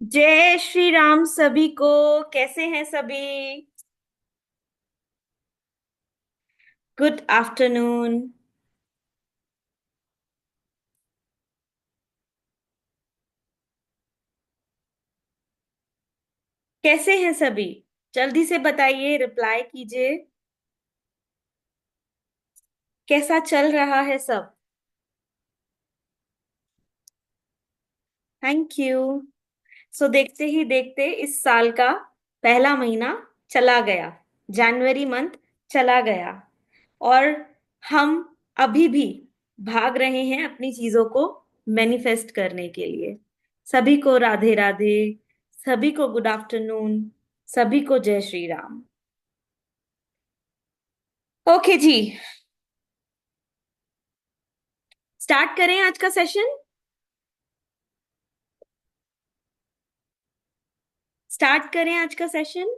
जय श्री राम सभी को। कैसे हैं सभी? Good afternoon. कैसे हैं सभी? जल्दी से बताइए, रिप्लाई कीजिए। कैसा चल रहा है सब? Thank you. सो देखते ही देखते इस साल का पहला महीना चला गया। जनवरी मंथ चला गया। और हम अभी भी भाग रहे हैं अपनी चीजों को मैनिफेस्ट करने के लिए। सभी को राधे राधे। सभी को गुड आफ्टरनून। सभी को जय श्री राम। ओके जी। स्टार्ट करें आज का सेशन। स्टार्ट करें आज का सेशन।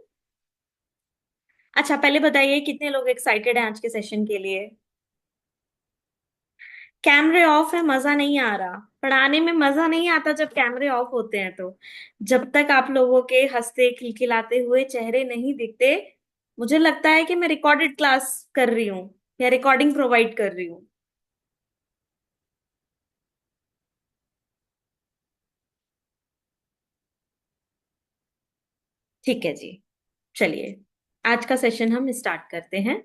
अच्छा, पहले बताइए कितने लोग एक्साइटेड हैं आज के सेशन के लिए। कैमरे ऑफ है, मजा नहीं आ रहा। पढ़ाने में मजा नहीं आता जब कैमरे ऑफ होते हैं तो। जब तक आप लोगों के हंसते खिलखिलाते हुए चेहरे नहीं दिखते, मुझे लगता है कि मैं रिकॉर्डेड क्लास कर रही हूँ या रिकॉर्डिंग प्रोवाइड कर रही हूँ। ठीक है जी। चलिए, आज का सेशन हम स्टार्ट करते हैं।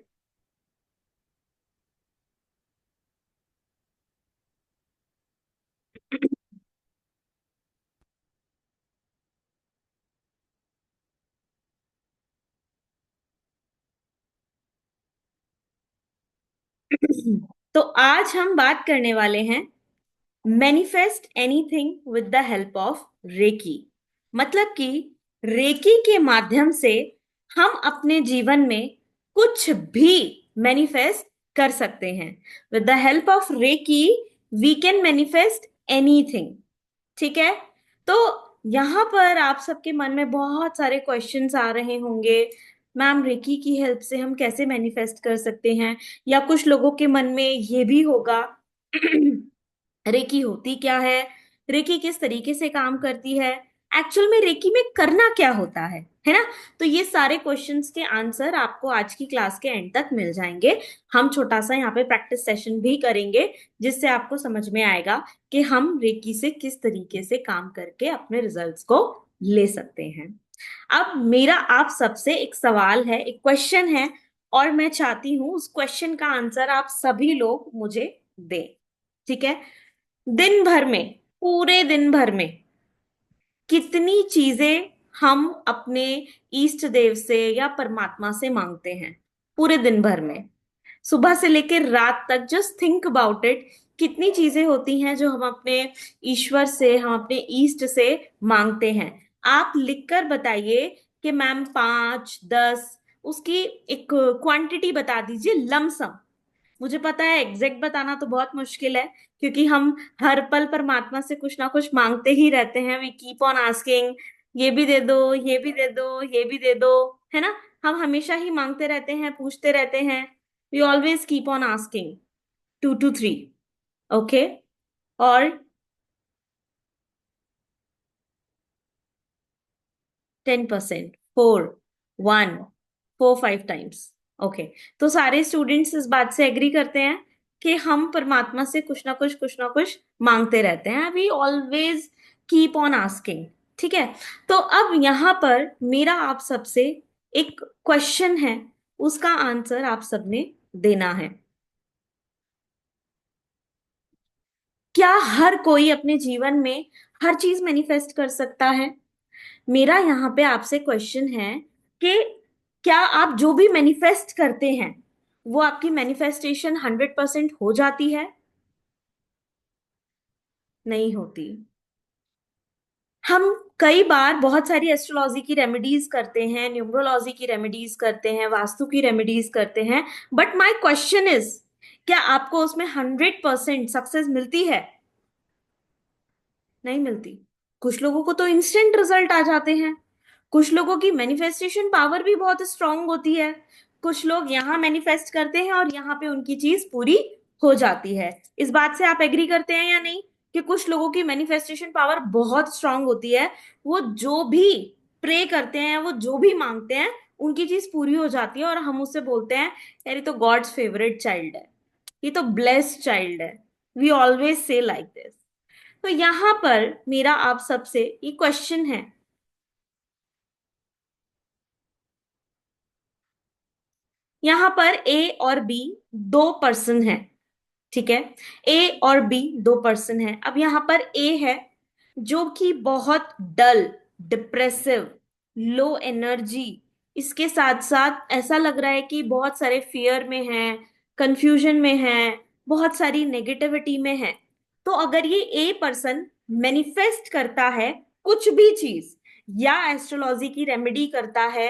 तो आज हम बात करने वाले हैं manifest anything with the help of reiki. मतलब कि रेकी के माध्यम से हम अपने जीवन में कुछ भी मैनिफेस्ट कर सकते हैं। With the help of reiki we can manifest anything. ठीक है। तो यहाँ पर आप सबके मन में बहुत सारे क्वेश्चंस आ रहे होंगे। मैम, रेकी की हेल्प से हम कैसे मैनिफेस्ट कर सकते हैं? या कुछ लोगों के मन में ये भी होगा रेकी होती क्या है, रेकी किस तरीके से काम करती है, एक्चुअल में रेकी में करना क्या होता है ना? तो ये सारे क्वेश्चंस के आंसर आपको आज की क्लास के एंड तक मिल जाएंगे। हम छोटा सा यहाँ पे प्रैक्टिस सेशन भी करेंगे, जिससे आपको समझ में आएगा कि हम रेकी से किस तरीके से काम करके अपने रिजल्ट्स को ले सकते हैं। अब मेरा आप सबसे एक सवाल है, एक क्वेश्चन है, और मैं चाहती हूं उस क्वेश्चन का आंसर आप सभी लोग मुझे दें। ठीक है। दिन भर में, पूरे दिन भर में कितनी चीजें हम अपने इष्ट देव से या परमात्मा से मांगते हैं? पूरे दिन भर में, सुबह से लेकर रात तक, जस्ट थिंक अबाउट इट। कितनी चीजें होती हैं जो हम अपने ईश्वर से, हम अपने ईष्ट से मांगते हैं? आप लिखकर बताइए कि मैम 5, 10, उसकी एक क्वांटिटी बता दीजिए, लमसम। मुझे पता है एग्जैक्ट बताना तो बहुत मुश्किल है, क्योंकि हम हर पल परमात्मा से कुछ ना कुछ मांगते ही रहते हैं। वी कीप ऑन आस्किंग, ये भी दे दो, ये भी दे दो, ये भी दे दो, है ना? हम हमेशा ही मांगते रहते हैं, पूछते रहते हैं। We always keep on asking. 2 to 3। Okay. और 10%, 4, 1, 4, 5 टाइम्स। ओके। तो सारे स्टूडेंट्स इस बात से एग्री करते हैं कि हम परमात्मा से कुछ ना कुछ मांगते रहते हैं। We always keep on asking. ठीक है। तो अब यहाँ पर मेरा आप सबसे एक क्वेश्चन है, उसका आंसर आप सबने देना है। क्या हर कोई अपने जीवन में हर चीज मैनिफेस्ट कर सकता है? मेरा यहाँ पे आपसे क्वेश्चन है कि क्या आप जो भी मैनिफेस्ट करते हैं वो आपकी मैनिफेस्टेशन 100% हो जाती है? नहीं होती। हम कई बार बहुत सारी एस्ट्रोलॉजी की रेमेडीज करते हैं, न्यूमरोलॉजी की रेमेडीज करते हैं, वास्तु की रेमेडीज करते हैं, बट माई क्वेश्चन इज, क्या आपको उसमें 100% सक्सेस मिलती है? नहीं मिलती। कुछ लोगों को तो इंस्टेंट रिजल्ट आ जाते हैं। कुछ लोगों की मैनिफेस्टेशन पावर भी बहुत स्ट्रांग होती है। कुछ लोग यहाँ मैनिफेस्ट करते हैं और यहाँ पे उनकी चीज पूरी हो जाती है। इस बात से आप एग्री करते हैं या नहीं कि कुछ लोगों की मैनिफेस्टेशन पावर बहुत स्ट्रांग होती है। वो जो भी प्रे करते हैं, वो जो भी मांगते हैं, उनकी चीज पूरी हो जाती है और हम उससे बोलते हैं यार ये तो गॉड्स फेवरेट चाइल्ड है, ये तो ब्लेस्ड चाइल्ड है। We always say like this. तो यहां पर मेरा आप सबसे ये क्वेश्चन है, यहां पर ए और बी दो पर्सन है, ठीक है। ए और बी दो पर्सन है। अब यहां पर ए है जो कि बहुत डल, डिप्रेसिव, लो एनर्जी, इसके साथ साथ ऐसा लग रहा है कि बहुत सारे फियर में है, कंफ्यूजन में है, बहुत सारी नेगेटिविटी में है। तो अगर ये ए पर्सन मैनिफेस्ट करता है कुछ भी चीज, या एस्ट्रोलॉजी की रेमेडी करता है,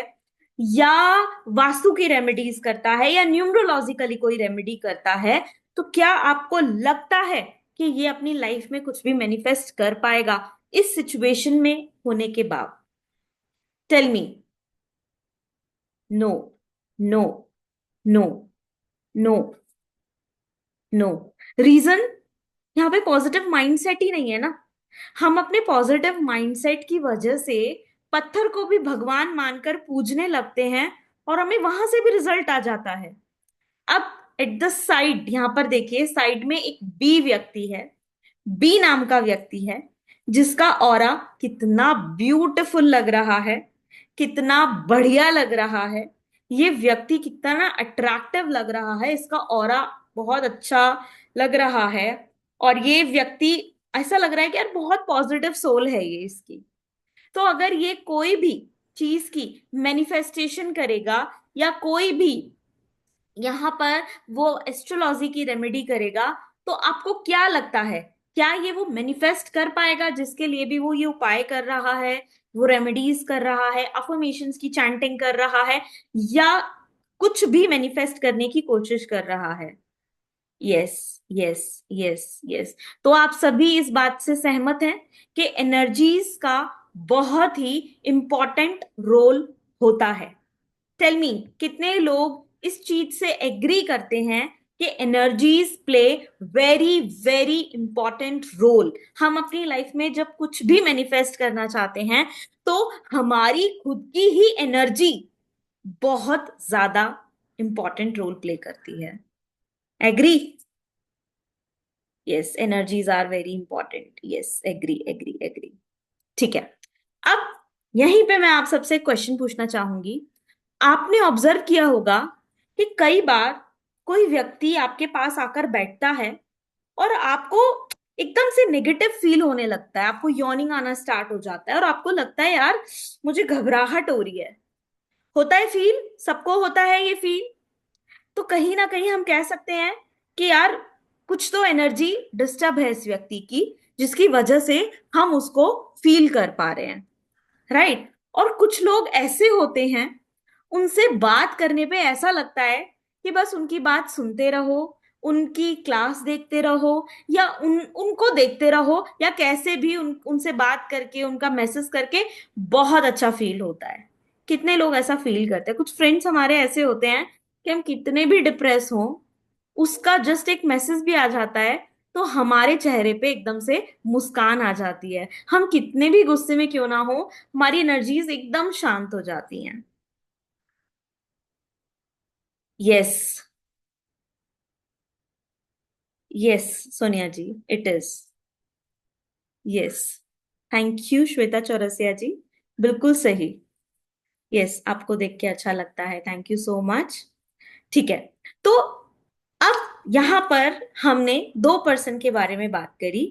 या वास्तु की रेमेडीज करता है, या न्यूमरोलॉजिकली कोई रेमेडी करता है, तो क्या आपको लगता है कि ये अपनी लाइफ में कुछ भी मैनिफेस्ट कर पाएगा इस सिचुएशन में होने के बाद? Tell me. No, no, no, no, no. Reason, यहाँ पे पॉजिटिव माइंडसेट ही नहीं है ना। हम अपने पॉजिटिव माइंडसेट की वजह से पत्थर को भी भगवान मानकर पूजने लगते हैं और हमें वहां से भी रिजल्ट आ जाता है। अब एट द साइड, यहां पर देखिए, साइड में एक बी व्यक्ति है, बी नाम का व्यक्ति है, जिसका ऑरा कितना ब्यूटीफुल लग रहा है, कितना बढ़िया लग रहा है। ये व्यक्ति कितना अट्रैक्टिव लग रहा है, इसका ऑरा बहुत अच्छा लग रहा है। और ये व्यक्ति, ऐसा लग रहा है कि यार बहुत पॉजिटिव सोल है ये इसकी। तो अगर ये कोई भी चीज की मैनिफेस्टेशन करेगा, या कोई भी यहां पर वो एस्ट्रोलॉजी की रेमेडी करेगा, तो आपको क्या लगता है, क्या ये वो मैनिफेस्ट कर पाएगा जिसके लिए भी वो ये उपाय कर रहा है, वो रेमेडीज कर रहा है, अफर्मेशंस की चैंटिंग कर रहा है, या कुछ भी मैनिफेस्ट करने की कोशिश कर रहा है? Yes, yes, yes, yes. तो आप सभी इस बात से सहमत हैं कि एनर्जीज का बहुत ही इंपॉर्टेंट रोल होता है? टेल मी, कितने लोग इस चीज से एग्री करते हैं कि energies play very very important role? हम अपनी लाइफ में जब कुछ भी मैनिफेस्ट करना चाहते हैं, तो हमारी खुद की ही एनर्जी बहुत ज्यादा इंपॉर्टेंट रोल प्ले करती है। Agree? Yes, energies are very important. Yes, agree, agree, agree. ठीक है। अब यहीं पे मैं आप सबसे क्वेश्चन पूछना चाहूंगी। आपने ऑब्जर्व किया होगा कि कई बार कोई व्यक्ति आपके पास आकर बैठता है और आपको एकदम से नेगेटिव फील होने लगता है, आपको यॉर्निंग आना स्टार्ट हो जाता है और आपको लगता है यार मुझे घबराहट हो रही है। होता है फील, सबको होता है ये फील। तो कहीं ना कहीं हम कह सकते हैं कि यार कुछ तो एनर्जी डिस्टर्ब है इस व्यक्ति की, जिसकी वजह से हम उसको फील कर पा रहे हैं, राइट? और कुछ लोग ऐसे होते हैं, उनसे बात करने पे ऐसा लगता है कि बस उनकी बात सुनते रहो, उनकी क्लास देखते रहो, या उनको देखते रहो, या कैसे भी उनसे बात करके, उनका मैसेज करके बहुत अच्छा फील होता है। कितने लोग ऐसा फील करते हैं? कुछ फ्रेंड्स हमारे ऐसे होते हैं कि हम कितने भी डिप्रेस हो, उसका जस्ट एक मैसेज भी आ जाता है तो हमारे चेहरे पे एकदम से मुस्कान आ जाती है। हम कितने भी गुस्से में क्यों ना हो, हमारी एनर्जीज एकदम शांत हो जाती हैं। Yes, yes Sonia ji, it is. Yes, thank you Shweta Chaurasia ji, बिल्कुल सही। यस, आपको देख के अच्छा लगता है, थैंक यू सो मच। ठीक है। तो अब यहां पर हमने दो पर्सन के बारे में बात करी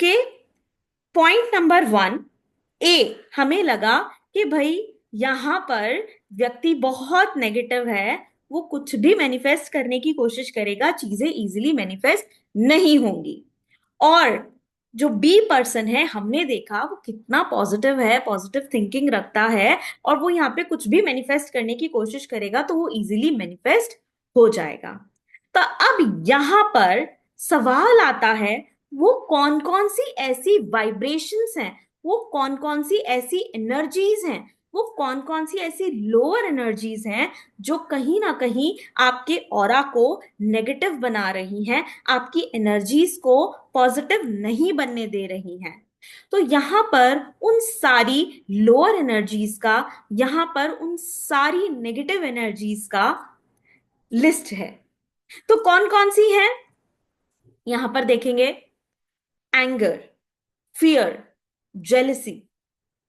कि पॉइंट नंबर वन, ए, हमें लगा कि भाई यहां पर व्यक्ति बहुत नेगेटिव है, वो कुछ भी मैनिफेस्ट करने की कोशिश करेगा, चीजें इजीली मैनिफेस्ट नहीं होंगी। और जो बी पर्सन है, हमने देखा वो कितना पॉजिटिव है, पॉजिटिव थिंकिंग रखता है, और वो यहाँ पे कुछ भी मैनिफेस्ट करने की कोशिश करेगा तो वो इजीली मैनिफेस्ट हो जाएगा। तो अब यहां पर सवाल आता है, वो कौन कौन सी ऐसी वाइब्रेशंस हैं, वो कौन कौन सी ऐसी एनर्जीज हैं वो कौन कौन सी ऐसी लोअर एनर्जीज हैं जो कहीं ना कहीं आपके ऑरा को नेगेटिव बना रही हैं, आपकी एनर्जीज को पॉजिटिव नहीं बनने दे रही हैं। तो यहां पर उन सारी लोअर एनर्जीज का, यहां पर उन सारी नेगेटिव एनर्जीज का लिस्ट है। तो कौन कौन सी है यहां पर देखेंगे? एंगर, फियर, जेलसी,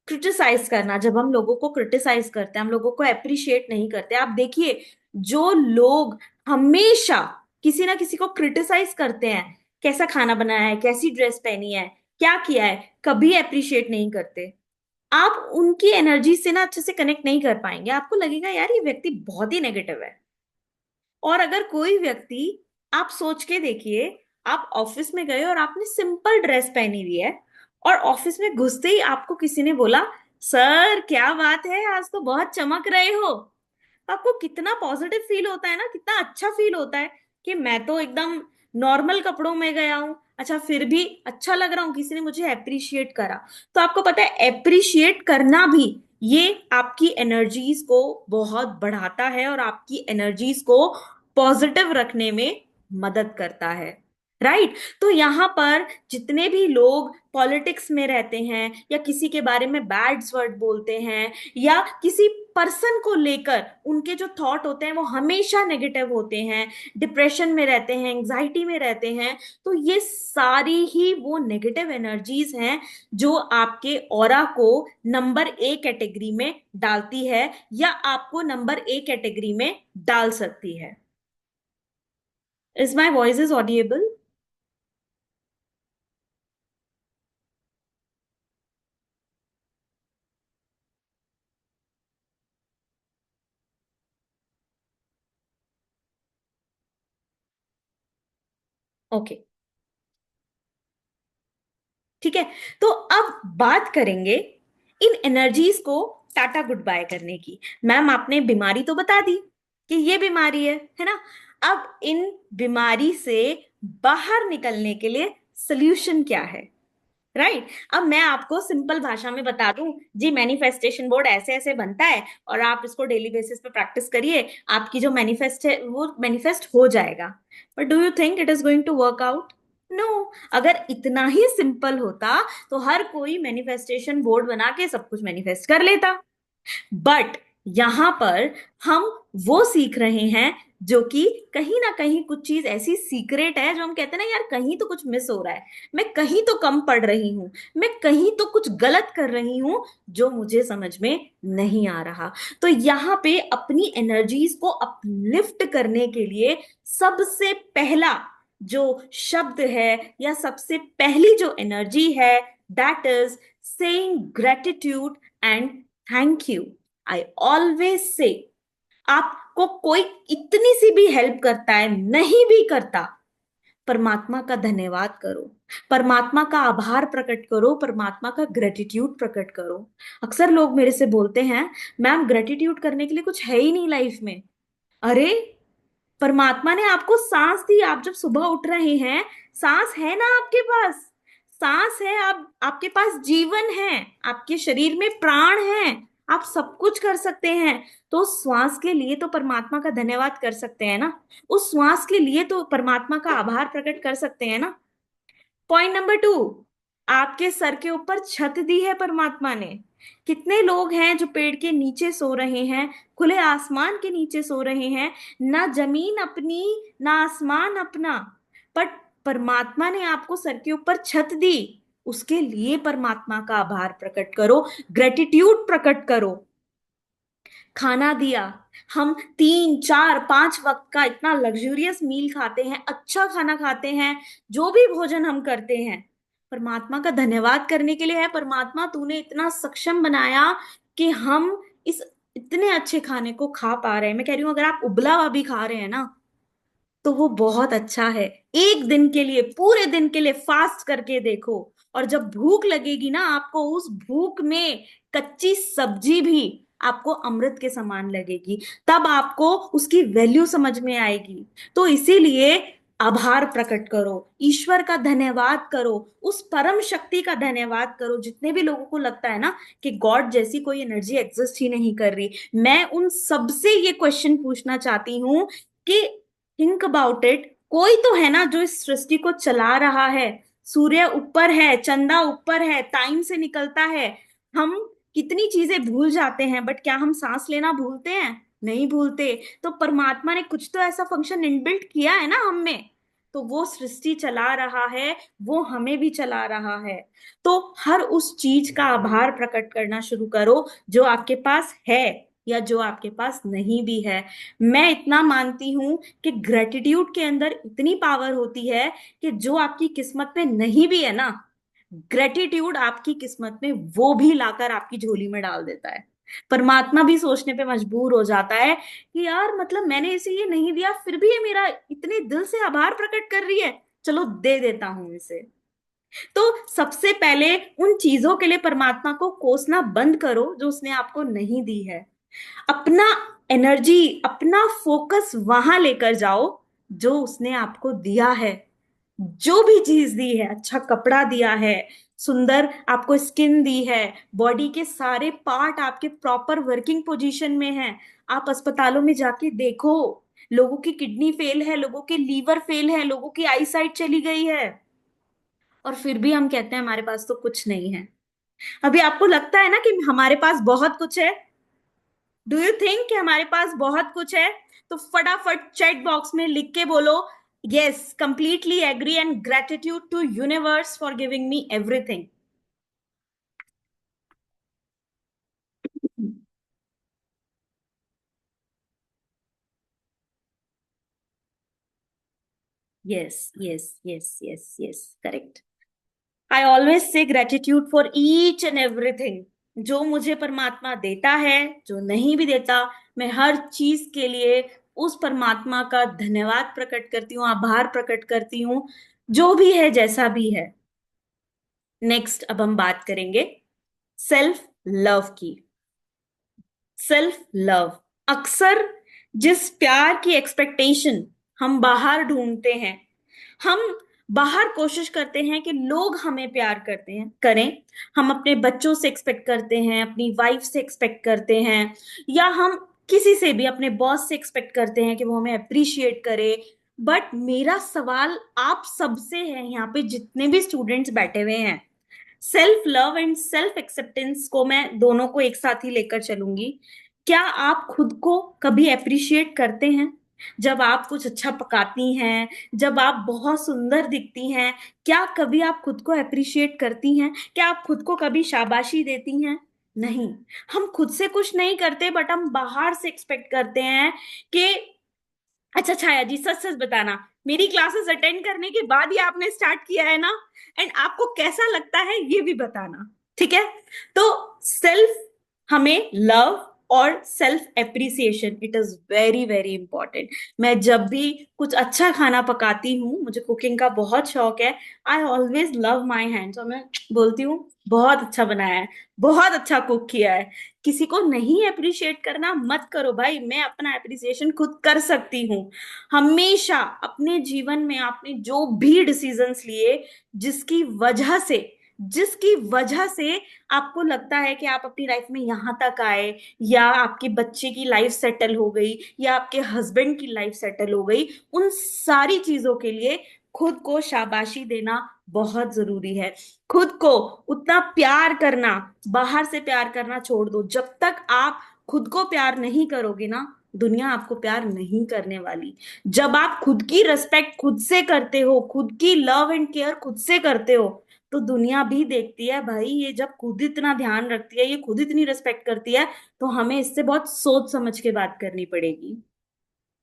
क्रिटिसाइज करना। जब हम लोगों को क्रिटिसाइज करते हैं, हम लोगों को अप्रिशिएट नहीं करते। आप देखिए, जो लोग हमेशा किसी ना किसी को क्रिटिसाइज करते हैं, कैसा खाना बनाया है, कैसी ड्रेस पहनी है, क्या किया है, कभी अप्रिशिएट नहीं करते, आप उनकी एनर्जी से ना अच्छे से कनेक्ट नहीं कर पाएंगे। आपको लगेगा यार ये व्यक्ति बहुत ही नेगेटिव है। और अगर कोई व्यक्ति, आप सोच के देखिए, आप ऑफिस में गए और आपने सिंपल ड्रेस पहनी हुई है, और ऑफिस में घुसते ही आपको किसी ने बोला, सर क्या बात है, आज तो बहुत चमक रहे हो। आपको कितना पॉजिटिव फील होता है ना, कितना अच्छा फील होता है कि मैं तो एकदम नॉर्मल कपड़ों में गया हूं, अच्छा फिर भी अच्छा लग रहा हूं, किसी ने मुझे अप्रिशिएट करा। तो आपको पता है, अप्रिशिएट करना भी ये आपकी एनर्जीज को बहुत बढ़ाता है और आपकी एनर्जीज को पॉजिटिव रखने में मदद करता है। राइट? तो यहां पर जितने भी लोग पॉलिटिक्स में रहते हैं, या किसी के बारे में बैड वर्ड बोलते हैं, या किसी पर्सन को लेकर उनके जो थॉट होते हैं वो हमेशा नेगेटिव होते हैं, डिप्रेशन में रहते हैं, एंजाइटी में रहते हैं, तो ये सारी ही वो नेगेटिव एनर्जीज हैं जो आपके ऑरा को नंबर ए कैटेगरी में डालती है, या आपको नंबर ए कैटेगरी में डाल सकती है। Is my voice is audible? Okay, ठीक है। तो अब बात करेंगे इन एनर्जीज को टाटा गुड बाय करने की। मैम आपने बीमारी तो बता दी कि ये बीमारी है ना? अब इन बीमारी से बाहर निकलने के लिए सोल्यूशन क्या है? राइट? अब मैं आपको सिंपल भाषा में बता दूं, जी मैनिफेस्टेशन बोर्ड ऐसे ऐसे बनता है और आप इसको डेली बेसिस पे प्रैक्टिस करिए, आपकी जो मैनिफेस्ट है वो मैनिफेस्ट हो जाएगा। But do you think it is going to work out? No. अगर इतना ही सिंपल होता तो हर कोई मैनिफेस्टेशन बोर्ड बना के सब कुछ मैनिफेस्ट कर लेता। बट यहां पर हम वो सीख रहे हैं जो कि कहीं ना कहीं कुछ चीज ऐसी सीक्रेट है, जो हम कहते हैं ना, यार कहीं तो कुछ मिस हो रहा है, मैं कहीं तो कम पढ़ रही हूं, मैं कहीं तो कुछ गलत कर रही हूं जो मुझे समझ में नहीं आ रहा। तो यहाँ पे अपनी एनर्जीज को अपलिफ्ट करने के लिए सबसे पहला जो शब्द है, या सबसे पहली जो एनर्जी है, that is saying gratitude and thank you. I always से, आपको कोई इतनी सी भी हेल्प करता है, नहीं भी करता, परमात्मा का धन्यवाद करो, परमात्मा का आभार प्रकट करो, परमात्मा का ग्रेटिट्यूड प्रकट करो। अक्सर लोग मेरे से बोलते हैं, मैम ग्रेटिट्यूड करने के लिए कुछ है ही नहीं लाइफ में। अरे, परमात्मा ने आपको सांस दी, आप जब सुबह उठ रहे हैं, सांस है ना आपके पास, सांस है, आप, आपके पास जीवन है, आपके शरीर में प्राण है, आप सब कुछ कर सकते हैं। तो उस श्वास के लिए तो परमात्मा का धन्यवाद कर सकते हैं ना, उस श्वास के लिए तो परमात्मा का आभार प्रकट कर सकते हैं ना। पॉइंट नंबर टू, आपके सर के ऊपर छत दी है परमात्मा ने। कितने लोग हैं जो पेड़ के नीचे सो रहे हैं, खुले आसमान के नीचे सो रहे हैं, ना जमीन अपनी, ना आसमान अपना, बट परमात्मा ने आपको सर के ऊपर छत दी, उसके लिए परमात्मा का आभार प्रकट करो, ग्रेटिट्यूड प्रकट करो। खाना दिया, हम 3 4 5 वक्त का इतना लग्जूरियस मील खाते हैं, अच्छा खाना खाते हैं, जो भी भोजन हम करते हैं, परमात्मा का धन्यवाद करने के लिए है। परमात्मा तूने इतना सक्षम बनाया कि हम इस इतने अच्छे खाने को खा पा रहे हैं। मैं कह रही हूं, अगर आप उबला हुआ भी खा रहे हैं ना, तो वो बहुत अच्छा है। एक दिन के लिए, पूरे दिन के लिए फास्ट करके देखो, और जब भूख लगेगी ना आपको, उस भूख में कच्ची सब्जी भी आपको अमृत के समान लगेगी, तब आपको उसकी वैल्यू समझ में आएगी। तो इसीलिए आभार प्रकट करो, ईश्वर का धन्यवाद करो, उस परम शक्ति का धन्यवाद करो। जितने भी लोगों को लगता है ना कि गॉड जैसी कोई एनर्जी एग्जिस्ट ही नहीं कर रही, मैं उन सबसे ये क्वेश्चन पूछना चाहती हूँ कि थिंक अबाउट इट, कोई तो है ना जो इस सृष्टि को चला रहा है। सूर्य ऊपर है, चंदा ऊपर है, टाइम से निकलता है। हम कितनी चीजें भूल जाते हैं, बट क्या हम सांस लेना भूलते हैं? नहीं भूलते। तो परमात्मा ने कुछ तो ऐसा फंक्शन इनबिल्ट किया है ना हम में, तो वो सृष्टि चला रहा है, वो हमें भी चला रहा है। तो हर उस चीज का आभार प्रकट करना शुरू करो जो आपके पास है या जो आपके पास नहीं भी है। मैं इतना मानती हूं कि ग्रेटिट्यूड के अंदर इतनी पावर होती है कि जो आपकी किस्मत में नहीं भी है ना, ग्रेटिट्यूड आपकी किस्मत में वो भी लाकर आपकी झोली में डाल देता है। परमात्मा भी सोचने पे मजबूर हो जाता है कि यार मतलब मैंने इसे ये नहीं दिया, फिर भी ये मेरा इतने दिल से आभार प्रकट कर रही है, चलो दे देता हूं इसे। तो सबसे पहले उन चीजों के लिए परमात्मा को कोसना बंद करो जो उसने आपको नहीं दी है। अपना एनर्जी, अपना फोकस वहां लेकर जाओ जो उसने आपको दिया है। जो भी चीज दी है, अच्छा कपड़ा दिया है, सुंदर आपको स्किन दी है, बॉडी के सारे पार्ट आपके प्रॉपर वर्किंग पोजीशन में हैं। आप अस्पतालों में जाके देखो, लोगों की किडनी फेल है, लोगों के लीवर फेल है, लोगों की आई साइट चली गई है, और फिर भी हम कहते हैं हमारे पास तो कुछ नहीं है। अभी आपको लगता है ना कि हमारे पास बहुत कुछ है? डू यू थिंक कि हमारे पास बहुत कुछ है? तो फटाफट चैट बॉक्स में लिख के बोलो, yes, completely agree and gratitude to universe for giving me everything. Yes yes yes yes yes, correct. I always say gratitude for each and everything. जो मुझे परमात्मा देता है, जो नहीं भी देता, मैं हर चीज के लिए उस परमात्मा का धन्यवाद प्रकट करती हूँ, आभार प्रकट करती हूँ, जो भी है जैसा भी है। नेक्स्ट अब हम बात करेंगे सेल्फ लव की। सेल्फ लव, अक्सर जिस प्यार की एक्सपेक्टेशन हम बाहर ढूंढते हैं, हम बाहर कोशिश करते हैं कि लोग हमें प्यार करते हैं करें, हम अपने बच्चों से एक्सपेक्ट करते हैं, अपनी वाइफ से एक्सपेक्ट करते हैं, या हम किसी से भी, अपने बॉस से एक्सपेक्ट करते हैं कि वो हमें अप्रिशिएट करे। बट मेरा सवाल आप सबसे है, यहाँ पे जितने भी स्टूडेंट्स बैठे हुए हैं, self love and self acceptance को मैं दोनों को एक साथ ही लेकर चलूंगी। क्या आप खुद को कभी अप्रिशिएट करते हैं? जब आप कुछ अच्छा पकाती हैं, जब आप बहुत सुंदर दिखती हैं, क्या कभी आप खुद को अप्रिशिएट करती हैं? क्या आप खुद को कभी शाबाशी देती हैं? नहीं। हम खुद से कुछ नहीं करते, बट हम बाहर से एक्सपेक्ट करते हैं कि अच्छा छाया जी, सच सच बताना, मेरी क्लासेस अटेंड करने के बाद ही आपने स्टार्ट किया है ना, एंड आपको कैसा लगता है ये भी बताना, ठीक है? तो सेल्फ, हमें लव और self appreciation, it is very very important. मैं जब भी कुछ अच्छा खाना पकाती हूँ, मुझे कुकिंग का बहुत शौक है, I always love my hands, और मैं बोलती हूँ बहुत अच्छा बनाया है, बहुत अच्छा कुक किया है। किसी को नहीं अप्रिशिएट करना मत करो भाई, मैं अपना अप्रिसिएशन खुद कर सकती हूँ। हमेशा अपने जीवन में आपने जो भी डिसीजंस लिए, जिसकी वजह से जिसकी वजह से आपको लगता है कि आप अपनी लाइफ में यहां तक आए, या आपके बच्चे की लाइफ सेटल हो गई, या आपके हस्बैंड की लाइफ सेटल हो गई, उन सारी चीजों के लिए खुद को शाबाशी देना बहुत जरूरी है। खुद को उतना प्यार करना, बाहर से प्यार करना छोड़ दो। जब तक आप खुद को प्यार नहीं करोगे ना, दुनिया आपको प्यार नहीं करने वाली। जब आप खुद की रिस्पेक्ट खुद से करते हो, खुद की लव एंड केयर खुद से करते हो, तो दुनिया भी देखती है भाई, ये जब खुद इतना ध्यान रखती है, ये खुद इतनी रिस्पेक्ट करती है, तो हमें इससे बहुत सोच समझ के बात करनी पड़ेगी।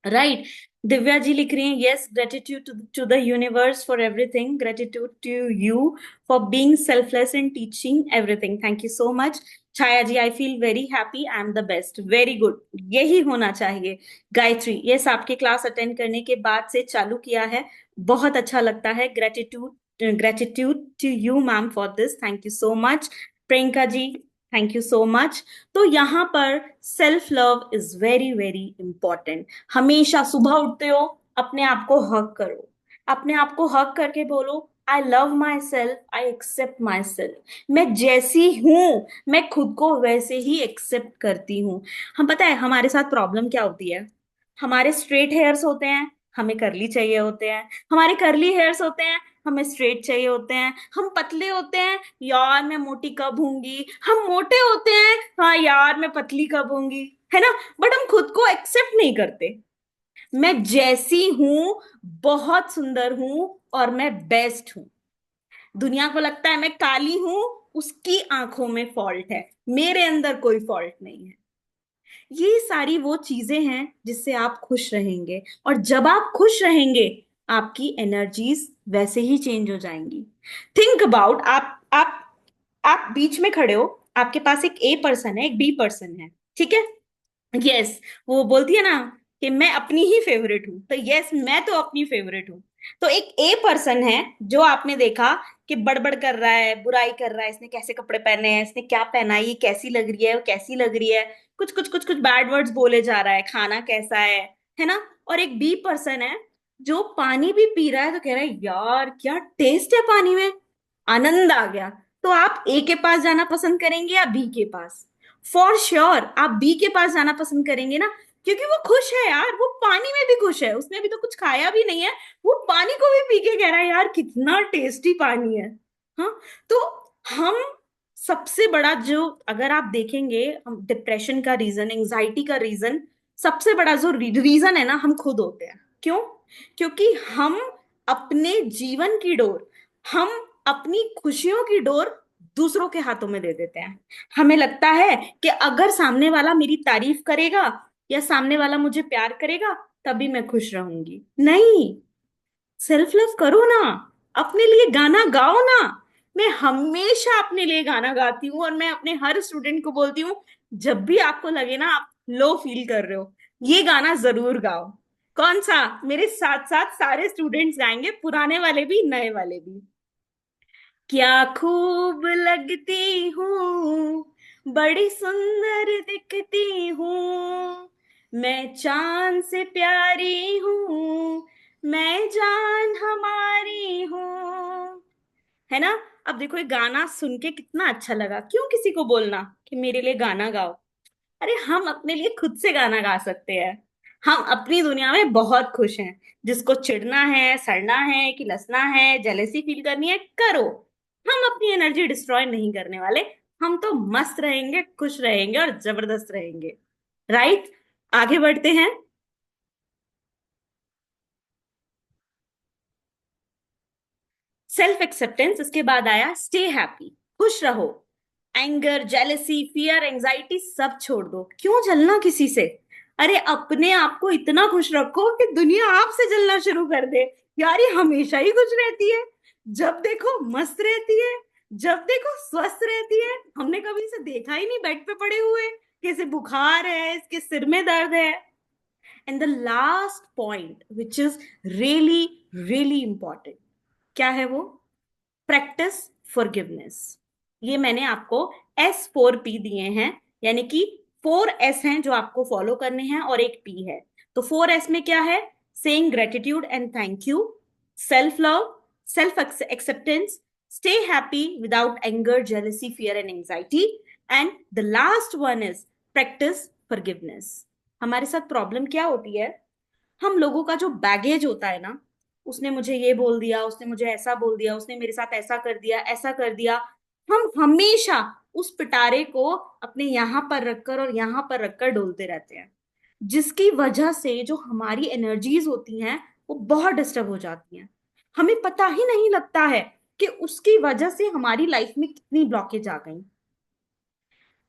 राइट। दिव्या जी लिख रही हैं, yes, gratitude to the universe for everything, gratitude to you for being selfless and teaching everything, thank you so much. Chhaya ji, I feel very happy, I am the best, very good, यही होना चाहिए। Gayatri, yes, आपके class attend करने के बाद से चालू किया है, बहुत अच्छा लगता है, gratitude, gratitude to you ma'am for this, thank you so much. Priyanka ji, thank you so much. तो यहाँ पर self love is very very important. हमेशा सुबह उठते हो, अपने आप को हग करो, अपने आप को हक करके बोलो, I love myself, I accept myself. मैं जैसी हूं, मैं खुद को वैसे ही एक्सेप्ट करती हूँ। हम पता है हमारे साथ प्रॉब्लम क्या होती है? हमारे स्ट्रेट हेयर्स होते हैं, हमें करली चाहिए होते हैं। हमारे करली हेयर्स होते हैं, हमें स्ट्रेट चाहिए होते हैं। हम पतले होते हैं, यार मैं मोटी कब होंगी। हम मोटे होते हैं, हाँ यार मैं पतली कब होंगी, है ना? बट हम खुद को एक्सेप्ट नहीं करते। मैं जैसी हूं, बहुत सुंदर हूं, और मैं बेस्ट हूं। दुनिया को लगता है मैं काली हूं, उसकी आंखों में फॉल्ट है, मेरे अंदर कोई फॉल्ट नहीं है। ये सारी वो चीजें हैं जिससे आप खुश रहेंगे, और जब आप खुश रहेंगे आपकी एनर्जीज वैसे ही चेंज हो जाएंगी। थिंक अबाउट, आप बीच में खड़े हो, आपके पास एक ए पर्सन है, एक बी पर्सन है, ठीक है? यस, वो बोलती है ना कि मैं अपनी ही फेवरेट हूं, तो यस मैं तो अपनी फेवरेट हूं। तो एक ए पर्सन है जो आपने देखा कि बड़बड़ कर रहा है, बुराई कर रहा है, इसने कैसे कपड़े पहने हैं, इसने क्या पहना है, ये कैसी लग रही है, वो कैसी लग रही है, कुछ कुछ कुछ कुछ बैड वर्ड्स बोले जा रहा है, खाना कैसा है ना? और एक बी पर्सन है जो पानी भी पी रहा है तो कह रहा है यार क्या टेस्ट है पानी में, आनंद आ गया। तो आप ए के पास जाना पसंद करेंगे या बी के पास? फॉर श्योर आप बी के पास जाना पसंद करेंगे ना, क्योंकि वो खुश है यार, वो पानी में भी खुश है, उसने अभी तो कुछ खाया भी नहीं है, वो पानी को भी पी के कह रहा है यार कितना टेस्टी पानी है। हाँ, तो हम सबसे बड़ा जो, अगर आप देखेंगे, हम डिप्रेशन का रीजन, एंजाइटी का रीजन, सबसे बड़ा जो रीजन है ना, हम खुद होते हैं। क्यों? क्योंकि हम अपने जीवन की डोर, हम अपनी खुशियों की डोर दूसरों के हाथों में दे देते हैं। हमें लगता है कि अगर सामने वाला मेरी तारीफ करेगा या सामने वाला मुझे प्यार करेगा तभी मैं खुश रहूंगी। नहीं, सेल्फ लव करो ना, अपने लिए गाना गाओ ना। मैं हमेशा अपने लिए गाना गाती हूँ, और मैं अपने हर स्टूडेंट को बोलती हूँ, जब भी आपको लगे ना आप लो फील कर रहे हो, ये गाना जरूर गाओ। कौन सा? मेरे साथ साथ सारे स्टूडेंट्स गाएंगे, पुराने वाले भी नए वाले भी। क्या खूब लगती हूँ, बड़ी सुंदर दिखती हूँ, मैं चांद से प्यारी हूँ, मैं जान हमारी हूँ, है ना? अब देखो ये गाना सुन के कितना अच्छा लगा, क्यों किसी को बोलना कि मेरे लिए गाना गाओ? अरे हम अपने लिए खुद से गाना गा सकते हैं। हम अपनी दुनिया में बहुत खुश हैं। जिसको चिढ़ना है, सड़ना है, कि लसना है, जेलेसी फील करनी है, करो। हम अपनी एनर्जी डिस्ट्रॉय नहीं करने वाले। हम तो मस्त रहेंगे, खुश रहेंगे और जबरदस्त रहेंगे। राइट? आगे बढ़ते हैं। सेल्फ एक्सेप्टेंस, इसके बाद आया स्टे हैप्पी, खुश रहो। एंगर, जेलेसी, फियर, एंजाइटी सब छोड़ दो। क्यों जलना किसी से? अरे अपने आप को इतना खुश रखो कि दुनिया आपसे जलना शुरू कर दे। यार ये हमेशा ही खुश रहती है, जब देखो मस्त रहती है, जब देखो स्वस्थ रहती है। हमने कभी इसे देखा ही नहीं बेड पे पड़े हुए कि इसे बुखार है, इसके सिर में दर्द है। And the last point which is really really important, क्या है वो? Practice forgiveness. ये मैंने आपको S4P दिए हैं, यानी कि 4S हैं जो आपको फॉलो करने हैं और एक P है। तो 4S में क्या है? Saying gratitude and thank you, self love, self acceptance, stay happy without anger, jealousy, fear and anxiety, and the last one is practice forgiveness. हमारे साथ प्रॉब्लम क्या होती है? हम लोगों का जो बैगेज होता है ना, उसने मुझे ये बोल दिया, उसने मुझे ऐसा बोल दिया, उसने मेरे साथ ऐसा कर दिया, ऐसा कर दिया, हम हमेशा उस पिटारे को अपने यहां पर रखकर और यहां पर रखकर डोलते रहते हैं, जिसकी वजह से जो हमारी एनर्जीज होती हैं वो बहुत डिस्टर्ब हो जाती हैं। हमें पता ही नहीं लगता है कि उसकी वजह से हमारी लाइफ में कितनी ब्लॉकेज आ गई।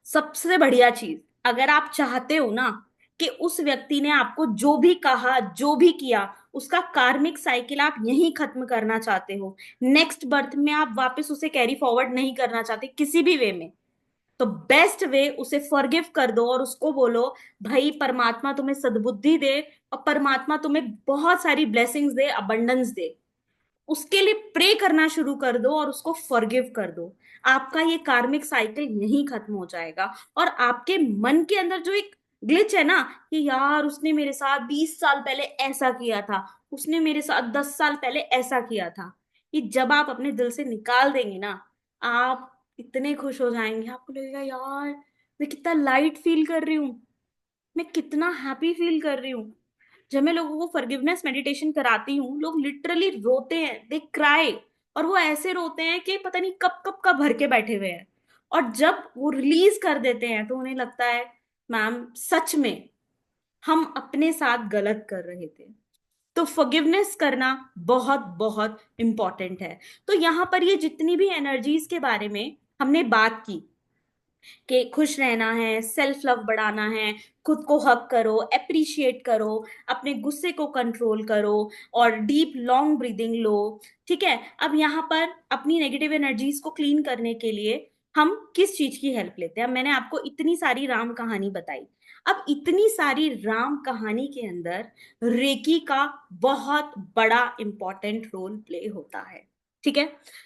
सबसे बढ़िया चीज, अगर आप चाहते हो ना कि उस व्यक्ति ने आपको जो भी कहा, जो भी किया, उसका कार्मिक साइकिल आप यहीं खत्म करना चाहते हो, नेक्स्ट बर्थ में आप वापस उसे कैरी फॉरवर्ड नहीं करना चाहते किसी भी वे में, तो बेस्ट वे उसे फॉरगिव कर दो और उसको बोलो, भाई परमात्मा तुम्हें सद्बुद्धि दे, और परमात्मा तुम्हें बहुत सारी ब्लेसिंग्स दे, अबंडेंस दे। उसके लिए प्रे करना शुरू कर दो और उसको फॉरगिव कर दो। आपका ये कार्मिक साइकिल यहीं खत्म हो जाएगा, और आपके मन के अंदर जो एक ग्लिच है ना, कि यार उसने मेरे साथ 20 साल पहले ऐसा किया था, उसने मेरे साथ 10 साल पहले ऐसा किया था। ये जब आप अपने दिल से निकाल देंगे ना, आप इतने खुश हो जाएंगे, आपको लगेगा यार मैं कितना लाइट फील कर रही हूँ, मैं कितना हैप्पी फील कर रही हूँ। जब मैं लोगों को फॉरगिवनेस मेडिटेशन कराती हूँ, लोग लिटरली रोते हैं, दे क्राई। और वो ऐसे रोते हैं कि पता नहीं कब कब का भर के बैठे हुए हैं। और जब वो रिलीज कर देते हैं तो उन्हें लगता है मैम सच में हम अपने साथ गलत कर रहे थे। तो फॉरगिवनेस करना बहुत बहुत इंपॉर्टेंट है। तो यहाँ पर ये जितनी भी एनर्जीज के बारे में हमने बात की, कि खुश रहना है, सेल्फ लव बढ़ाना है, खुद को हक करो, अप्रिशिएट करो, अपने गुस्से को कंट्रोल करो, और डीप लॉन्ग ब्रीदिंग लो। ठीक है, अब यहाँ पर अपनी नेगेटिव एनर्जीज को क्लीन करने के लिए हम किस चीज की हेल्प लेते हैं? अब मैंने आपको इतनी सारी राम कहानी बताई। अब इतनी सारी राम कहानी के अंदर रेकी का बहुत बड़ा इंपॉर्टेंट रोल प्ले होता है। ठीक है,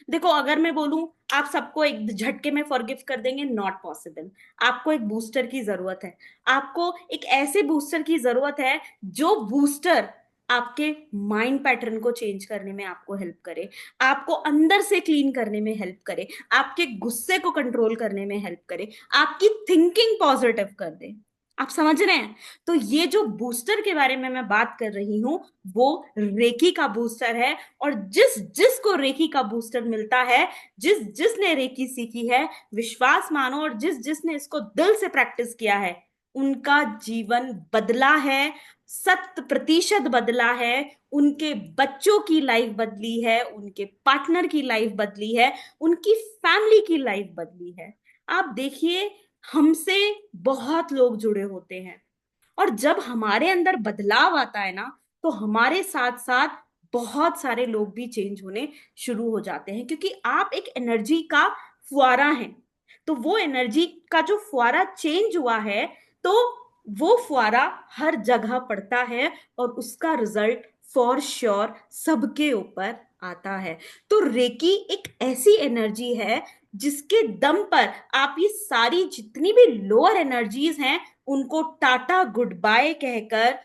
देखो अगर मैं बोलूं आप सबको एक झटके में फॉरगिव कर देंगे, नॉट पॉसिबल। आपको एक बूस्टर की जरूरत है। आपको एक ऐसे बूस्टर की जरूरत है जो बूस्टर आपके माइंड पैटर्न को चेंज करने में आपको हेल्प करे, आपको अंदर से क्लीन करने में हेल्प करे, आपके गुस्से को कंट्रोल करने में हेल्प करे, आपकी थिंकिंग पॉजिटिव कर दे। आप समझ रहे हैं? तो ये जो बूस्टर के बारे में मैं बात कर रही हूं, वो रेकी का बूस्टर है। और जिस जिसको रेकी का बूस्टर मिलता है, जिस जिसने रेकी सीखी है, विश्वास मानो, और जिस जिसने इसको दिल से प्रैक्टिस किया है, उनका जीवन बदला है, 100% बदला है। उनके बच्चों की लाइफ बदली है, उनके पार्टनर की लाइफ बदली है, उनकी फैमिली की लाइफ बदली है। आप देखिए, हमसे बहुत लोग जुड़े होते हैं, और जब हमारे अंदर बदलाव आता है ना, तो हमारे साथ साथ बहुत सारे लोग भी चेंज होने शुरू हो जाते हैं, क्योंकि आप एक एनर्जी का फुआरा हैं। तो वो एनर्जी का जो फुआरा चेंज हुआ है, तो वो फुआरा हर जगह पड़ता है, और उसका रिजल्ट फॉर श्योर सबके ऊपर आता है। तो रेकी एक ऐसी एनर्जी है जिसके दम पर आप ये सारी जितनी भी लोअर एनर्जीज हैं, उनको टाटा गुड बाय कहकर,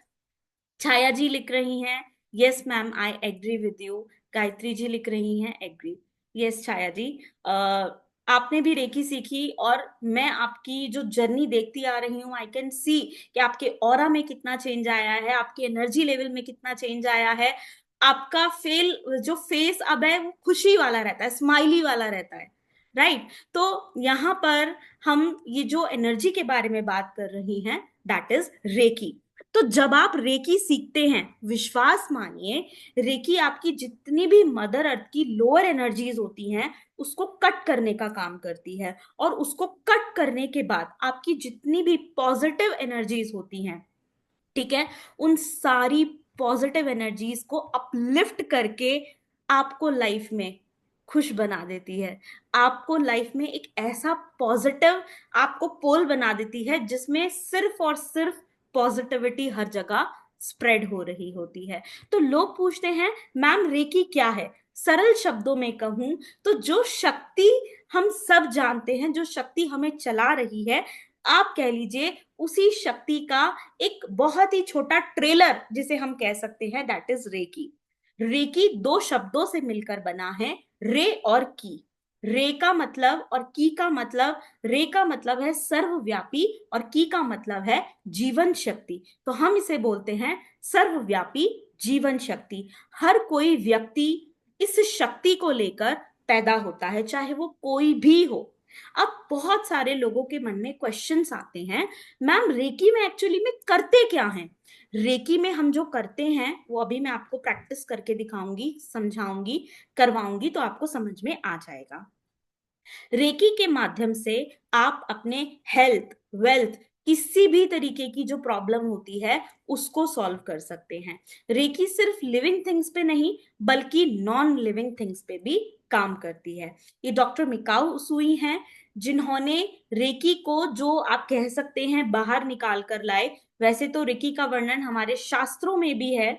छाया जी लिख रही हैं yes ma'am I agree with you, Gayatri ji लिख रही हैं एग्री। यस छाया जी, आपने भी रेकी सीखी, और मैं आपकी जो जर्नी देखती आ रही हूँ, आई कैन सी कि आपके ऑरा में कितना चेंज आया है, आपके एनर्जी लेवल में कितना चेंज आया है। आपका जो फेस अब है, वो खुशी वाला रहता है, स्माइली वाला रहता है। राइट? तो यहाँ पर हम ये जो एनर्जी के बारे में बात कर रही हैं, दैट इज रेकी। तो जब आप रेकी सीखते हैं, विश्वास मानिए, रेकी आपकी जितनी भी मदर अर्थ की लोअर एनर्जीज होती हैं, उसको कट करने का काम करती है। और उसको कट करने के बाद आपकी जितनी भी पॉजिटिव एनर्जीज होती हैं, ठीक है, उन सारी पॉजिटिव एनर्जीज को अपलिफ्ट करके आपको लाइफ में खुश बना देती है। आपको लाइफ में एक ऐसा पॉजिटिव आपको पोल बना देती है, जिसमें सिर्फ और सिर्फ पॉजिटिविटी हर जगह स्प्रेड हो रही होती है। तो लोग पूछते हैं मैम रेकी क्या है? सरल शब्दों में कहूं तो जो शक्ति हम सब जानते हैं, जो शक्ति हमें चला रही है, आप कह लीजिए उसी शक्ति का एक बहुत ही छोटा ट्रेलर जिसे हम कह सकते हैं, दैट इज रेकी। रेकी दो शब्दों से मिलकर बना है, रे और की। रे का मतलब और की का मतलब, रे का मतलब है सर्वव्यापी, और की का मतलब है जीवन शक्ति। तो हम इसे बोलते हैं सर्वव्यापी जीवन शक्ति। हर कोई व्यक्ति इस शक्ति को लेकर पैदा होता है, चाहे वो कोई भी हो। अब बहुत सारे लोगों के मन में क्वेश्चंस आते हैं, मैम रेकी में एक्चुअली में करते क्या हैं? रेकी में हम जो करते हैं, वो अभी मैं आपको प्रैक्टिस करके दिखाऊंगी, समझाऊंगी, करवाऊंगी, तो आपको समझ में आ जाएगा। रेकी के माध्यम से आप अपने हेल्थ, वेल्थ, किसी भी तरीके की जो प्रॉब्लम होती है, उसको सॉल्व कर सकते हैं। रेकी सिर्फ लिविंग थिंग्स पे नहीं, बल्कि नॉन लिविंग थिंग्स पे भी काम करती है। ये डॉक्टर मिकाऊ सुई हैं, जिन्होंने रेकी को, जो आप कह सकते हैं, बाहर निकाल कर लाए। वैसे तो रेकी का वर्णन हमारे शास्त्रों में भी है,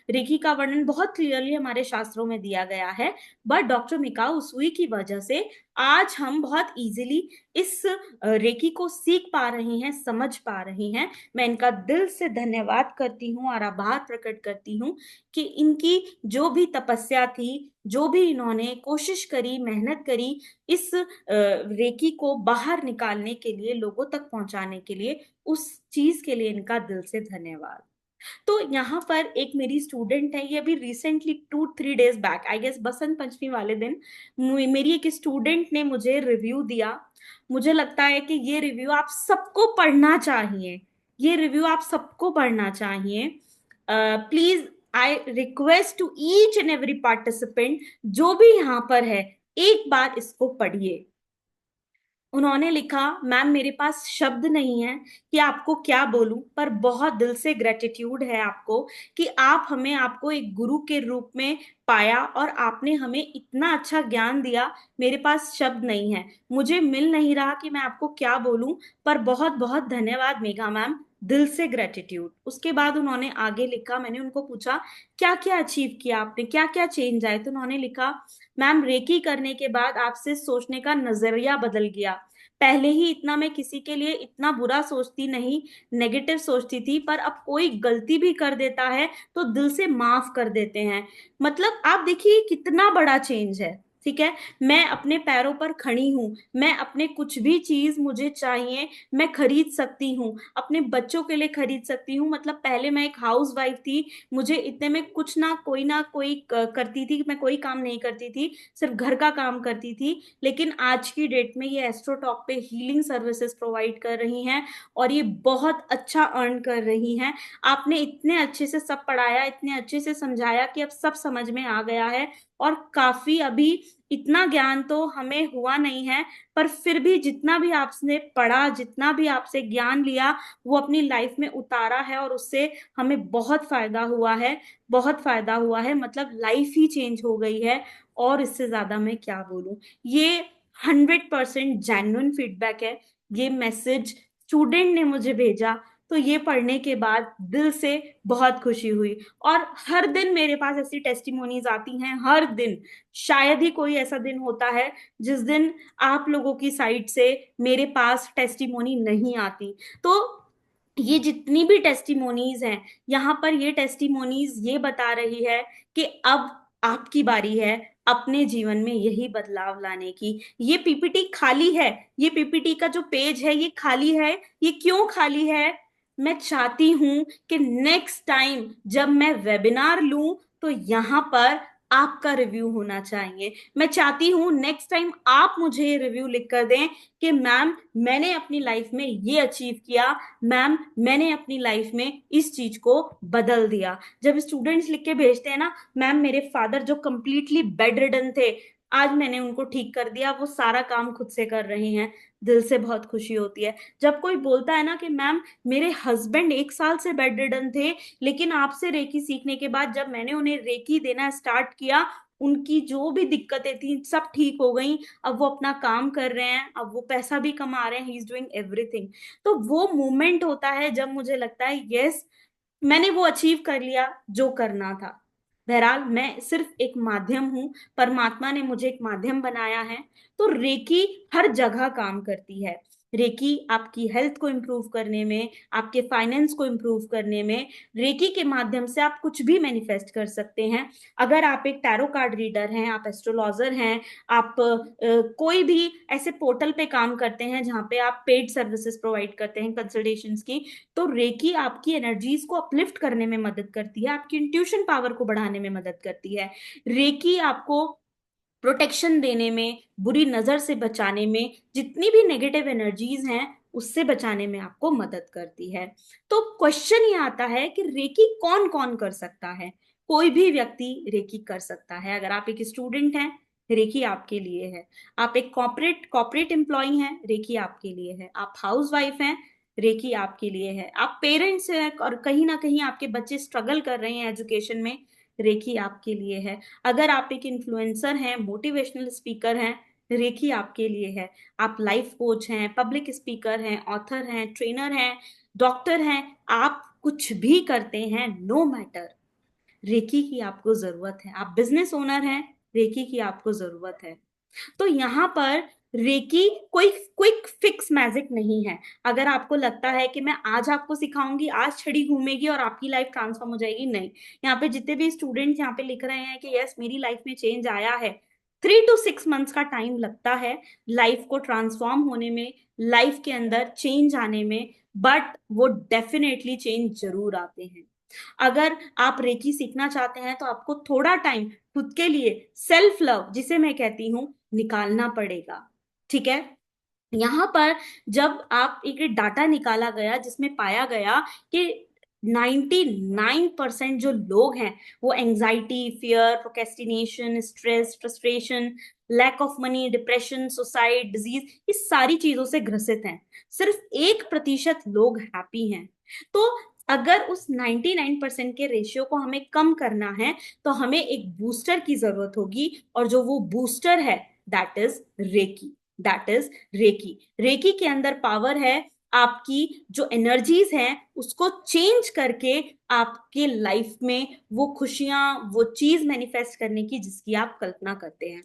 रेकी का वर्णन बहुत क्लियरली हमारे शास्त्रों में दिया गया है, बट डॉक्टर मिकाओ उसुई की वजह से आज हम बहुत इजीली इस रेकी को सीख पा रहे हैं, समझ पा रहे हैं। मैं इनका दिल से धन्यवाद करती हूँ और आभार प्रकट करती हूँ कि इनकी जो भी तपस्या थी, जो भी इन्होंने कोशिश करी, मेहनत करी इस रेकी को बाहर निकालने के लिए, लोगों तक पहुंचाने के लिए, उस चीज के लिए इनका दिल से धन्यवाद। तो यहाँ पर एक मेरी स्टूडेंट है, ये अभी recently 2-3 days back I guess Basant Panchami वाले दिन मेरी एक स्टूडेंट ने मुझे रिव्यू दिया। मुझे लगता है कि ये रिव्यू आप सबको पढ़ना चाहिए, ये रिव्यू आप सबको पढ़ना चाहिए। Please I request to each and every participant जो भी यहाँ पर है, एक बार इसको पढ़िए। उन्होंने लिखा, मैम मेरे पास शब्द नहीं है कि आपको क्या बोलूं, पर बहुत दिल से ग्रेटिट्यूड है आपको कि आप हमें, आपको एक गुरु के रूप में पाया और आपने हमें इतना अच्छा ज्ञान दिया। मेरे पास शब्द नहीं है, मुझे मिल नहीं रहा कि मैं आपको क्या बोलूं, पर बहुत बहुत धन्यवाद मेघा मैम, दिल से ग्रेटिट्यूड। उसके बाद उन्होंने आगे लिखा, मैंने उनको पूछा क्या क्या अचीव किया आपने, क्या क्या चेंज आए, तो उन्होंने लिखा, मैम रेकी करने के बाद आपसे सोचने का नजरिया बदल गया। पहले ही इतना मैं किसी के लिए इतना बुरा सोचती नहीं, नेगेटिव सोचती थी, पर अब कोई गलती भी कर देता है तो दिल से माफ कर देते हैं। मतलब आप देखिए कितना बड़ा चेंज है। ठीक है, मैं अपने पैरों पर खड़ी हूं, मैं अपने कुछ भी चीज मुझे चाहिए मैं खरीद सकती हूँ, अपने बच्चों के लिए खरीद सकती हूँ। मतलब पहले मैं एक हाउस वाइफ थी, मुझे इतने में कुछ ना कोई करती थी, मैं कोई काम नहीं करती थी, सिर्फ घर का काम करती थी। लेकिन आज की डेट में ये एस्ट्रोटॉक पे हीलिंग सर्विसेज प्रोवाइड कर रही हैं और ये बहुत अच्छा अर्न कर रही हैं। आपने इतने अच्छे से सब पढ़ाया, इतने अच्छे से समझाया कि अब सब समझ में आ गया है। और काफी अभी इतना ज्ञान तो हमें हुआ नहीं है, पर फिर भी जितना भी आपने पढ़ा, जितना भी आपसे ज्ञान लिया, वो अपनी लाइफ में उतारा है और उससे हमें बहुत फायदा हुआ है, बहुत फायदा हुआ है। मतलब लाइफ ही चेंज हो गई है। और इससे ज्यादा मैं क्या बोलूं। ये 100% जेन्युइन फीडबैक है। ये मैसेज स्टूडेंट ने मुझे भेजा, तो ये पढ़ने के बाद दिल से बहुत खुशी हुई। और हर दिन मेरे पास ऐसी टेस्टिमोनीज आती हैं, हर दिन। शायद ही कोई ऐसा दिन होता है जिस दिन आप लोगों की साइड से मेरे पास टेस्टिमोनी नहीं आती। तो ये जितनी भी टेस्टिमोनीज हैं, यहाँ पर ये टेस्टिमोनीज ये बता रही है कि अब आपकी बारी है अपने जीवन में यही बदलाव लाने की। ये पीपीटी खाली है, ये पीपीटी का जो पेज है ये खाली है। ये क्यों खाली है? मैं चाहती हूं कि नेक्स्ट टाइम जब मैं वेबिनार लूं तो यहाँ पर आपका रिव्यू होना चाहिए। मैं चाहती हूं नेक्स्ट टाइम आप मुझे ये रिव्यू लिख कर दें कि मैम मैंने अपनी लाइफ में ये अचीव किया, मैम मैंने अपनी लाइफ में इस चीज को बदल दिया। जब स्टूडेंट्स लिख के भेजते हैं ना, मैम मेरे फादर जो कंप्लीटली बेड रिडन थे, आज मैंने उनको ठीक कर दिया, वो सारा काम खुद से कर रहे हैं, दिल से बहुत खुशी होती है। जब कोई बोलता है ना कि मैम मेरे हस्बैंड 1 साल से बेड रिडन थे, लेकिन आपसे रेकी सीखने के बाद जब मैंने उन्हें रेकी देना स्टार्ट किया, उनकी जो भी दिक्कतें थी सब ठीक हो गई। अब वो अपना काम कर रहे हैं, अब वो पैसा भी कमा रहे हैं, ही इज डूइंग एवरीथिंग। तो वो मोमेंट होता है जब मुझे लगता है यस, मैंने वो अचीव कर लिया जो करना था। बहरहाल मैं सिर्फ एक माध्यम हूं, परमात्मा ने मुझे एक माध्यम बनाया है। तो रेकी हर जगह काम करती है। रेकी आपकी हेल्थ को इम्प्रूव करने में, आपके फाइनेंस को इम्प्रूव करने में, रेकी के माध्यम से आप कुछ भी मैनिफेस्ट कर सकते हैं। अगर आप एक टैरो कार्ड रीडर हैं, आप एस्ट्रोलॉजर हैं, आप कोई भी ऐसे पोर्टल पे काम करते हैं जहां पे आप पेड सर्विसेज प्रोवाइड करते हैं कंसल्टेशंस की, तो रेकी आपकी एनर्जीज को अपलिफ्ट करने में मदद करती है, आपकी इंट्यूशन पावर को बढ़ाने में मदद करती है। रेकी आपको प्रोटेक्शन देने में, बुरी नजर से बचाने में, जितनी भी नेगेटिव एनर्जीज हैं उससे बचाने में आपको मदद करती है। तो क्वेश्चन ये आता है कि रेकी कौन कौन कर सकता है? कोई भी व्यक्ति रेकी कर सकता है। अगर आप एक स्टूडेंट हैं, रेकी आपके लिए है। आप एक कॉर्पोरेट एम्प्लॉय हैं, रेकी आपके लिए है। आप हाउस वाइफ हैं, रेकी आपके लिए है। आप पेरेंट्स हैं और कहीं ना कहीं आपके बच्चे स्ट्रगल कर रहे हैं एजुकेशन में, रेकी आपके लिए है। अगर आप एक इन्फ्लुएंसर हैं, मोटिवेशनल स्पीकर हैं, रेकी आपके लिए है। आप लाइफ कोच हैं, पब्लिक स्पीकर हैं, ऑथर हैं, ट्रेनर हैं, डॉक्टर हैं, आप कुछ भी करते हैं, नो मैटर, रेकी की आपको जरूरत है। आप बिजनेस ओनर हैं, रेकी की आपको जरूरत है। तो यहाँ पर रेकी कोई क्विक फिक्स मैजिक नहीं है। अगर आपको लगता है कि मैं आज आपको सिखाऊंगी, आज छड़ी घूमेगी और आपकी लाइफ ट्रांसफॉर्म हो जाएगी, नहीं। यहाँ पे जितने भी स्टूडेंट्स यहाँ पे लिख रहे हैं कि यस मेरी लाइफ में चेंज आया है, 3 to 6 मंथ्स का टाइम लगता है लाइफ को ट्रांसफॉर्म होने में, लाइफ के अंदर चेंज आने में, बट वो डेफिनेटली चेंज जरूर आते हैं। अगर आप रेकी सीखना चाहते हैं तो आपको थोड़ा टाइम खुद के लिए, सेल्फ लव जिसे मैं कहती हूँ, निकालना पड़ेगा। ठीक है। यहाँ पर जब आप एक डाटा निकाला गया जिसमें पाया गया कि 99% जो लोग हैं वो anxiety, fear, procrastination, stress, frustration, lack of money, depression, suicide, disease, इस सारी चीजों से ग्रसित हैं। सिर्फ 1% लोग हैप्पी हैं। तो अगर उस 99% के रेशियो को हमें कम करना है तो हमें एक बूस्टर की जरूरत होगी, और जो वो बूस्टर है that is reiki. That is reiki. Reiki के अंदर पावर है आपकी जो एनर्जीज हैं उसको चेंज करके आपके लाइफ में वो खुशियां, वो चीज मैनिफेस्ट करने की जिसकी आप कल्पना करते हैं।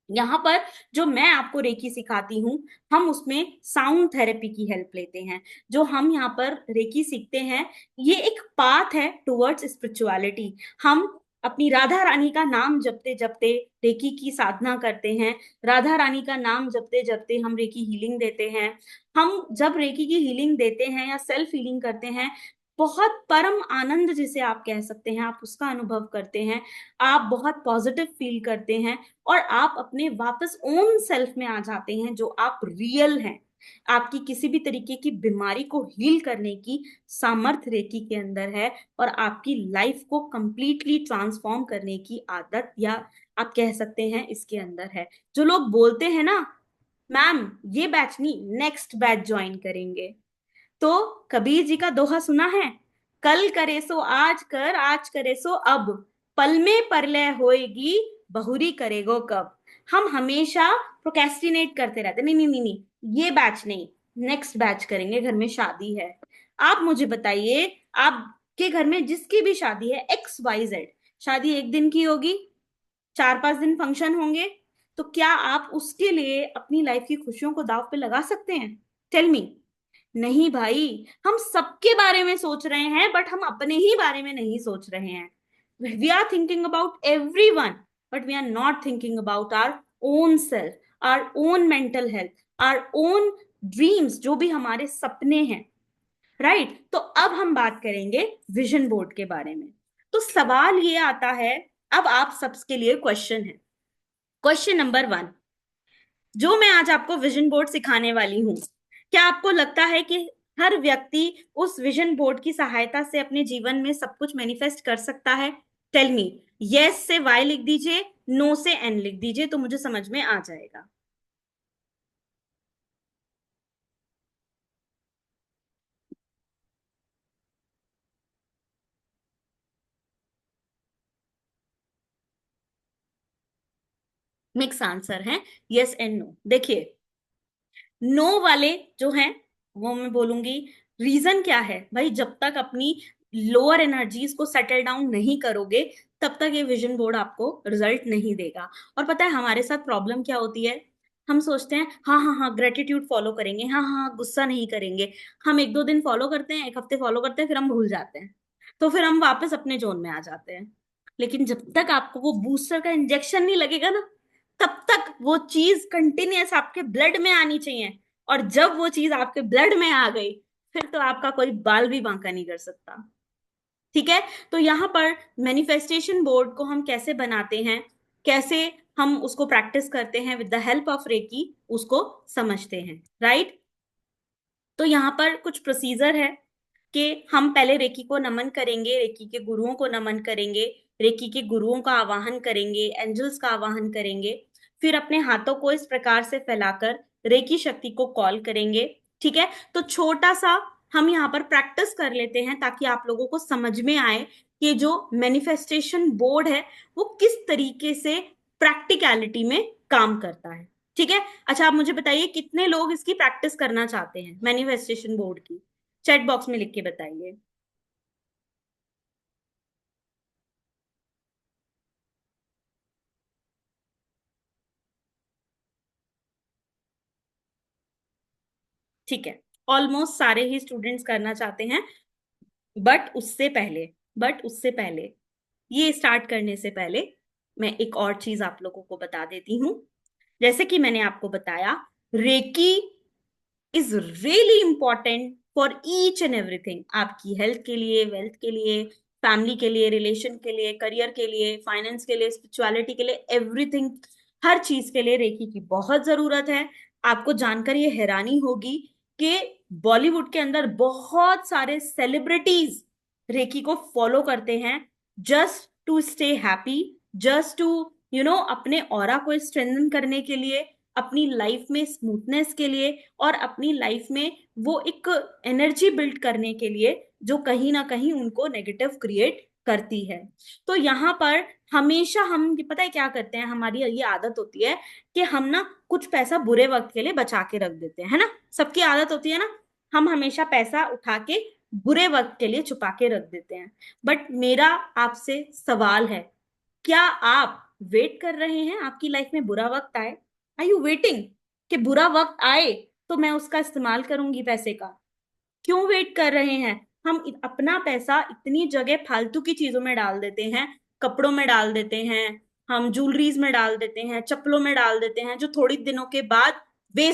यहाँ पर जो मैं आपको रेकी सिखाती हूँ, हम उसमें साउंड थेरेपी की हेल्प लेते हैं। जो हम यहाँ पर रेकी सीखते हैं, ये एक पाथ है टुवर्ड्स स्पिरिचुअलिटी। हम अपनी राधा रानी का नाम जपते जपते रेकी की साधना करते हैं। राधा रानी का नाम जपते जपते हम रेकी हीलिंग देते हैं। हम जब रेकी की हीलिंग देते हैं या सेल्फ हीलिंग करते हैं, बहुत परम आनंद जिसे आप कह सकते हैं, आप उसका अनुभव करते हैं। आप बहुत पॉजिटिव फील करते हैं और आप अपने वापस ओन सेल्फ में आ जाते हैं जो आप रियल हैं। आपकी किसी भी तरीके की बीमारी को हील करने की सामर्थ्य रेकी के अंदर है, और आपकी लाइफ को कंप्लीटली ट्रांसफॉर्म करने की आदत, या आप कह सकते हैं, इसके अंदर है। जो लोग बोलते हैं ना, मैम ये बैच नहीं नेक्स्ट बैच ज्वाइन करेंगे, तो कबीर जी का दोहा सुना है, कल करे सो आज कर, आज करे सो अब, पल में परलय होएगी, बहुरी करेगो कब। हम हमेशा प्रोकेस्टिनेट करते रहते, नहीं नहीं नहीं नहीं ये बैच नहीं, नेक्स्ट बैच करेंगे, घर में शादी है। आप मुझे बताइए, आपके घर में जिसकी भी शादी है, XYZ, शादी एक दिन की होगी, 4-5 दिन फंक्शन होंगे, तो क्या आप उसके लिए अपनी लाइफ की खुशियों को दाव पे लगा सकते हैं? Tell me. नहीं भाई। हम सबके बारे में सोच रहे हैं बट हम अपने ही बारे में नहीं सोच रहे हैं। We are thinking about everyone, but we are not thinking about our own self, our own mental health, our own dreams, जो भी हमारे सपने हैं। राइट। तो अब हम बात करेंगे विजन बोर्ड के बारे में। तो सवाल ये आता है, अब आप सबके लिए क्वेश्चन है। क्वेश्चन नंबर 1, जो मैं आज आपको विजन बोर्ड सिखाने वाली हूं, क्या आपको लगता है कि हर व्यक्ति उस विजन बोर्ड की सहायता से अपने जीवन में सब कुछ मैनिफेस्ट कर सकता है? Tell me. यस से वाई लिख दीजिए, नो से एन लिख दीजिए, तो मुझे समझ में आ जाएगा। मिक्स आंसर है, यस एंड नो। देखिए, नो वाले जो हैं वो मैं बोलूंगी, रीजन क्या है भाई, जब तक अपनी लोअर एनर्जीज को सेटल डाउन नहीं करोगे तब तक ये विजन बोर्ड आपको रिजल्ट नहीं देगा। और पता है हमारे साथ प्रॉब्लम क्या होती है, हम सोचते हैं हाँ हाँ हाँ ग्रेटिट्यूड फॉलो करेंगे, हाँ हाँ हाँ, गुस्सा नहीं करेंगे। हम 1-2 दिन फॉलो करते हैं, एक हफ्ते फॉलो करते हैं, फिर हम भूल जाते हैं, तो फिर हम वापस अपने जोन में आ जाते हैं। लेकिन जब तक आपको वो बूस्टर का इंजेक्शन नहीं लगेगा ना, तब तक वो चीज कंटिन्यूअस आपके ब्लड में आनी चाहिए। और जब वो चीज आपके ब्लड में आ गई, फिर तो आपका कोई बाल भी बांका नहीं कर सकता। ठीक है। तो यहाँ पर मैनिफेस्टेशन बोर्ड को हम कैसे बनाते हैं, कैसे हम उसको प्रैक्टिस करते हैं with the help of reiki, उसको समझते हैं। राइट। तो यहाँ पर कुछ प्रोसीजर है कि हम पहले रेकी को नमन करेंगे, रेकी के गुरुओं को नमन करेंगे, रेकी के गुरुओं का आवाहन करेंगे, एंजल्स का आवाहन करेंगे। फिर अपने हाथों को इस प्रकार से फैलाकर रेकी शक्ति को कॉल करेंगे। ठीक है। तो छोटा सा हम यहाँ पर प्रैक्टिस कर लेते हैं ताकि आप लोगों को समझ में आए कि जो मैनिफेस्टेशन बोर्ड है वो किस तरीके से प्रैक्टिकलिटी में काम करता है। ठीक है। अच्छा, आप मुझे बताइए कितने लोग इसकी प्रैक्टिस करना चाहते हैं मैनिफेस्टेशन बोर्ड की? चैट बॉक्स में लिख के बताइए। ठीक है, ऑलमोस्ट सारे ही स्टूडेंट्स करना चाहते हैं। बट उससे पहले ये स्टार्ट करने से पहले मैं एक और चीज आप लोगों को बता देती हूँ। जैसे कि मैंने आपको बताया, reiki is really important for each and everything, आपकी हेल्थ के लिए, वेल्थ के लिए, फैमिली के लिए, रिलेशन के लिए, करियर के लिए, फाइनेंस के लिए, स्पिरिचुअलिटी के लिए, एवरीथिंग। हर चीज के लिए रेकी की बहुत जरूरत है। आपको जानकर ये हैरानी होगी कि बॉलीवुड के अंदर बहुत सारे सेलिब्रिटीज रेकी को फॉलो करते हैं, just to stay happy, just to अपने ऑरा को स्ट्रेंथन करने के लिए, अपनी लाइफ में स्मूथनेस के लिए, और अपनी लाइफ में वो एक एनर्जी बिल्ड करने के लिए जो कहीं ना कहीं उनको नेगेटिव क्रिएट करती है। तो यहाँ पर हमेशा हम पता है क्या करते हैं, हमारी ये आदत होती है कि हम ना कुछ पैसा बुरे वक्त के लिए बचा के रख देते हैं, है ना? सबकी आदत होती है ना, हम हमेशा पैसा उठा के बुरे वक्त के लिए छुपा के रख देते हैं। बट मेरा आपसे सवाल है, क्या आप वेट कर रहे हैं आपकी लाइफ में बुरा वक्त आए? आर यू वेटिंग कि बुरा वक्त आए तो मैं उसका इस्तेमाल करूंगी पैसे का? क्यों वेट कर रहे हैं? हम अपना पैसा इतनी जगह फालतू की चीजों में डाल देते हैं, कपड़ों में डाल देते हैं, हम ज्वेलरीज में डाल देते हैं, चप्पलों में डाल देते हैं, जो थोड़ी दिनों के बाद वेस्ट